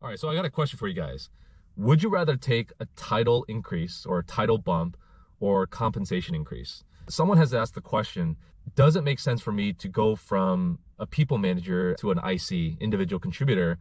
All right, so I got a question for you guys. Would you rather take a title increase or a title bump or compensation increase? Someone has asked the question, does it make sense for me to go from a people manager to an IC, individual contributor,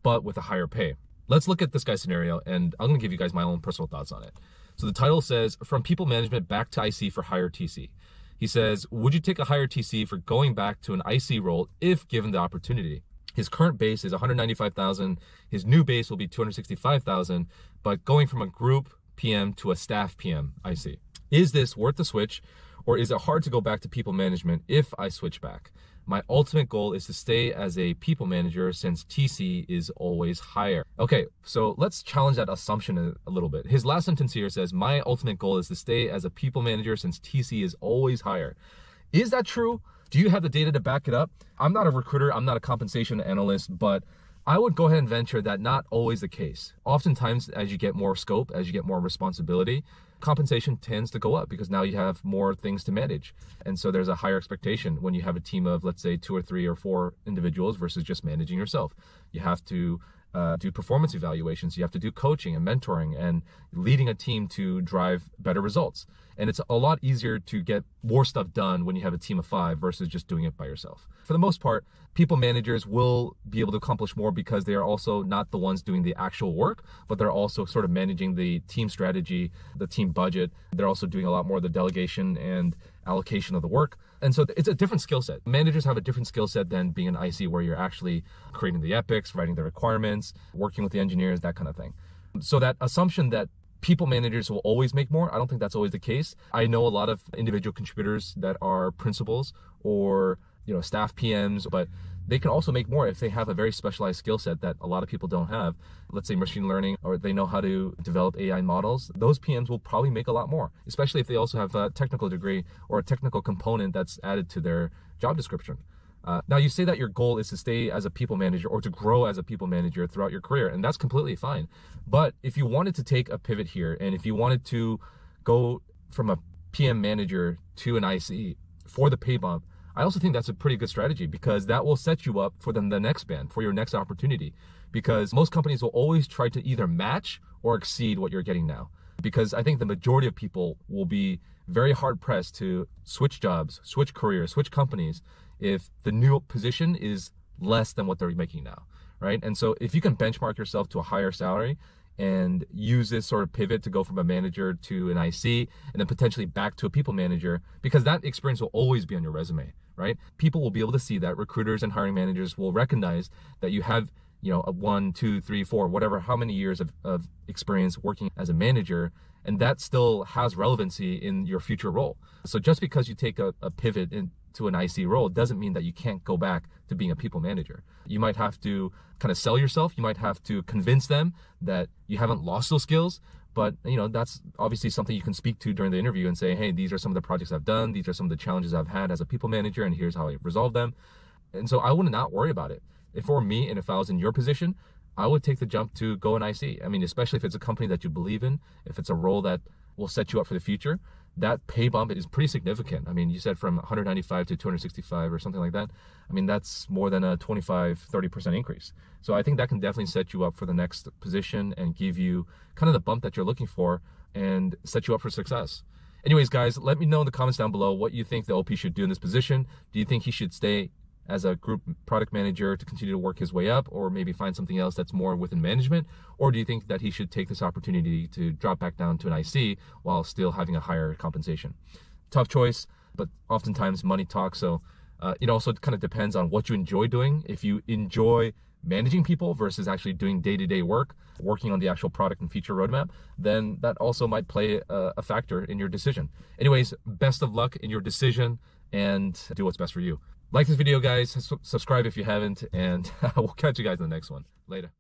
but with a higher pay? Let's look at this guy's scenario, and I'm gonna give you guys my own personal thoughts on it. So the title says, from people management back to IC for higher TC. He says, would you take a higher TC for going back to an IC role if given the opportunity? His current base is 195,000. His new base will be 265,000, but going from a group PM to a staff PM IC. Is this worth the switch, or is it hard to go back to people management if I switch back? My ultimate goal is to stay as a people manager since TC is always higher. Okay, so let's challenge that assumption a little bit. His last sentence here says, my ultimate goal is to stay as a people manager since TC is always higher. Is that true? Do you have the data to back it up? I'm not a recruiter, I'm not a compensation analyst, but I would go ahead and venture that not always the case. Oftentimes, as you get more scope, as you get more responsibility, compensation tends to go up because now you have more things to manage. And so there's a higher expectation when you have a team of, let's say, 2 or 3 or 4 individuals versus just managing yourself. You have to do performance evaluations. You have to do coaching and mentoring and leading a team to drive better results. And it's a lot easier to get more stuff done when you have a team of 5 versus just doing it by yourself. For the most part, people managers will be able to accomplish more because they are also not the ones doing the actual work, but they're also sort of managing the team strategy, the team budget. They're also doing a lot more of the delegation and allocation of the work. And so it's a different skill set. Managers have a different skill set than being an IC where you're actually creating the epics, writing the requirements, working with the engineers, that kind of thing. So that assumption that people managers will always make more, I don't think that's always the case. I know a lot of individual contributors that are principals or staff PMs, but they can also make more if they have a very specialized skill set that a lot of people don't have. Let's say machine learning, or they know how to develop AI models. Those PMs will probably make a lot more, especially if they also have a technical degree or a technical component that's added to their job description. Now, you say that your goal is to stay as a people manager or to grow as a people manager throughout your career, and that's completely fine. But if you wanted to take a pivot here, and if you wanted to go from a PM manager to an IC for the pay bump, I also think that's a pretty good strategy because that will set you up for the next band, for your next opportunity. Because most companies will always try to either match or exceed what you're getting now. Because I think the majority of people will be very hard pressed to switch jobs, switch careers, switch companies if the new position is less than what they're making now, right? And so if you can benchmark yourself to a higher salary and use this sort of pivot to go from a manager to an IC and then potentially back to a people manager, because that experience will always be on your resume, right? People will be able to see that. Recruiters and hiring managers will recognize that you have a 1, 2, 3, 4, whatever, how many years of experience working as a manager, and that still has relevancy in your future role. So just because you take a pivot into an IC role doesn't mean that you can't go back to being a people manager. You might have to kind of sell yourself. You might have to convince them that you haven't lost those skills, but that's obviously something you can speak to during the interview and say, hey, these are some of the projects I've done. These are some of the challenges I've had as a people manager, and here's how I resolved them. And so I would not worry about it. If it were me and if I was in your position, I would take the jump to go an IC. I mean, especially if it's a company that you believe in, if it's a role that will set you up for the future, that pay bump is pretty significant. I mean, you said from 195 to 265 or something like that. I mean, that's more than a 25-30% increase. So I think that can definitely set you up for the next position and give you kind of the bump that you're looking for and set you up for success. Anyways, guys, let me know in the comments down below what you think the OP should do in this position. Do you think he should stay as a group product manager to continue to work his way up, or maybe find something else that's more within management? Or do you think that he should take this opportunity to drop back down to an IC while still having a higher compensation? Tough choice, but oftentimes money talks. So it also kind of depends on what you enjoy doing. If you enjoy managing people versus actually doing day-to-day work, working on the actual product and feature roadmap, then that also might play a factor in your decision. Anyways, best of luck in your decision and do what's best for you. Like this video, guys, subscribe if you haven't, and we'll catch you guys in the next one. Later.